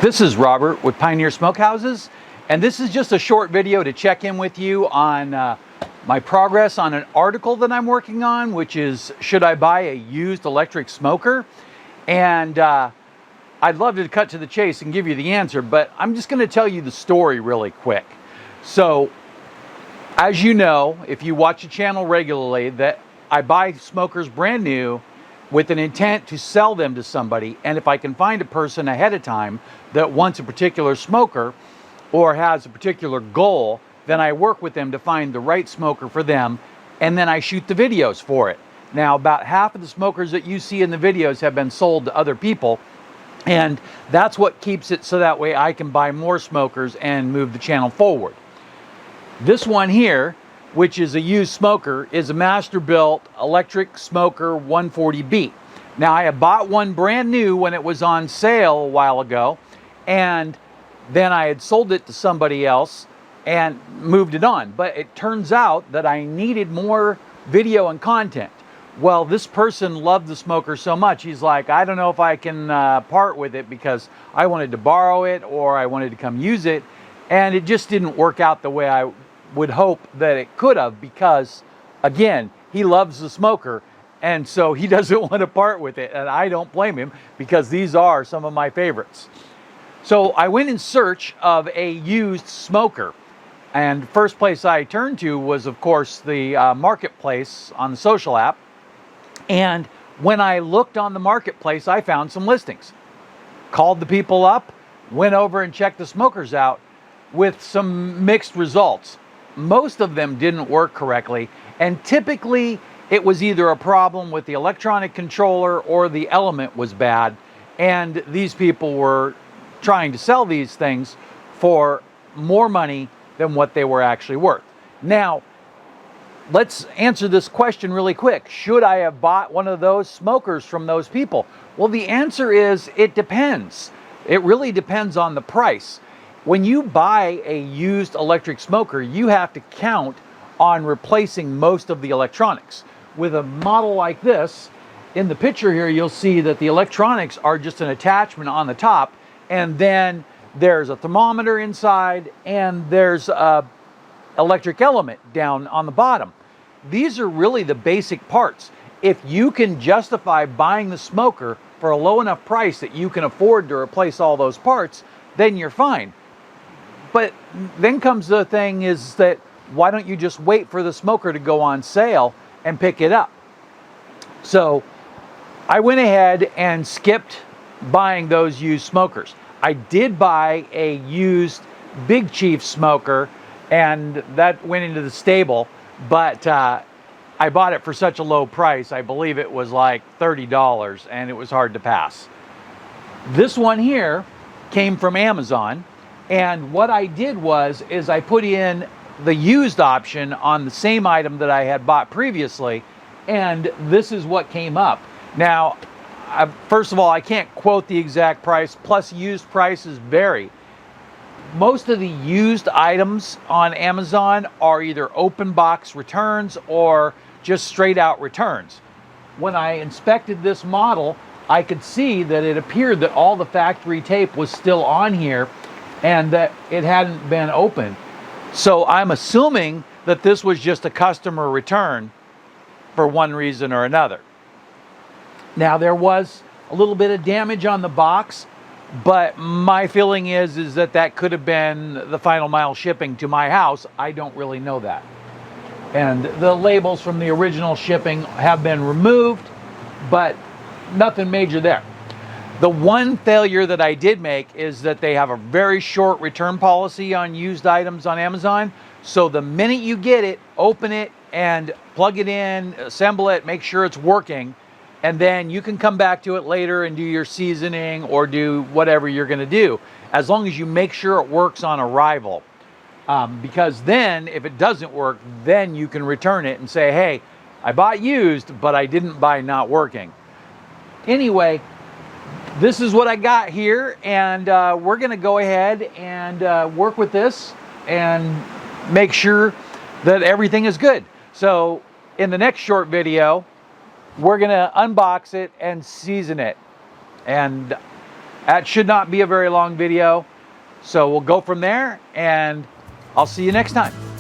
This is Robert with Pioneer Smokehouses, and this is just a short video to check in with you on my progress on an article that I'm working on, which is, should I buy a used electric smoker? And I'd love to cut to the chase and give you the answer, but I'm just going to tell you the story really quick. So, as you know, if you watch the channel regularly, that I buy smokers brand new with an intent to sell them to somebody, and if I can find a person ahead of time that wants a particular smoker or has a particular goal, then I work with them to find the right smoker for them, and then I shoot the videos for it. Now, about half of the smokers that you see in the videos have been sold to other people, and that's what keeps it so that way I can buy more smokers and move the channel forward. This one here, which is a used smoker, is a Masterbuilt electric smoker 140B. Now, I had bought one brand new when it was on sale a while ago, and then I had sold it to somebody else and moved it on. But it turns out that I needed more video and content. Well, this person loved the smoker so much, he's like, I don't know if I can part with it because I wanted to borrow it or I wanted to come use it, and it just didn't work out the way I would hope that it could have, because again, he loves the smoker and so he doesn't want to part with it, and I don't blame him because these are some of my favorites. So I went in search of a used smoker, and the first place I turned to was, of course, the marketplace on the social app. And when I looked on the marketplace, I found some listings, called the people up, went over and checked the smokers out with some mixed results. Most of them didn't work correctly, and typically it was either a problem with the electronic controller or the element was bad, and these people were trying to sell these things for more money than what they were actually worth. Now, let's answer this question really quick. Should I have bought one of those smokers from those people? Well, the answer is it depends. It really depends on the price. When you buy a used electric smoker, you have to count on replacing most of the electronics. With a model like this, in the picture here, you'll see that the electronics are just an attachment on the top, and then there's a thermometer inside, and there's a electric element down on the bottom. These are really the basic parts. If you can justify buying the smoker for a low enough price that you can afford to replace all those parts, then you're fine. But then comes the thing is that why don't you just wait for the smoker to go on sale and pick it up? So I went ahead and skipped buying those used smokers. I did buy a used Big Chief smoker, and that went into the stable, but I bought it for such a low price. I believe it was like $30, and it was hard to pass. This one here came from Amazon. And what I did was I put in the used option on the same item that I had bought previously, and this is what came up. Now, first of all, I can't quote the exact price, plus used prices vary. Most of the used items on Amazon are either open box returns or just straight out returns. When I inspected this model, I could see that it appeared that all the factory tape was still on here, and that it hadn't been opened. So I'm assuming that this was just a customer return for one reason or another. Now, there was a little bit of damage on the box, but my feeling is that that could have been the final mile shipping to my house. I don't really know that. And the labels from the original shipping have been removed, but nothing major there. The one failure that I did make is that they have a very short return policy on used items on Amazon. So the minute you get it, open it and plug it in, assemble it, make sure it's working, and then you can come back to it later and do your seasoning or do whatever you're going to do, as long as you make sure it works on arrival. Because then if it doesn't work, then you can return it and say, hey, I bought used, but I didn't buy not working. Anyway, this is what I got here, and we're going to go ahead and work with this and make sure that everything is good. So in the next short video, we're going to unbox it and season it. And That should not be a very long video. So we'll go from there, and I'll see you next time.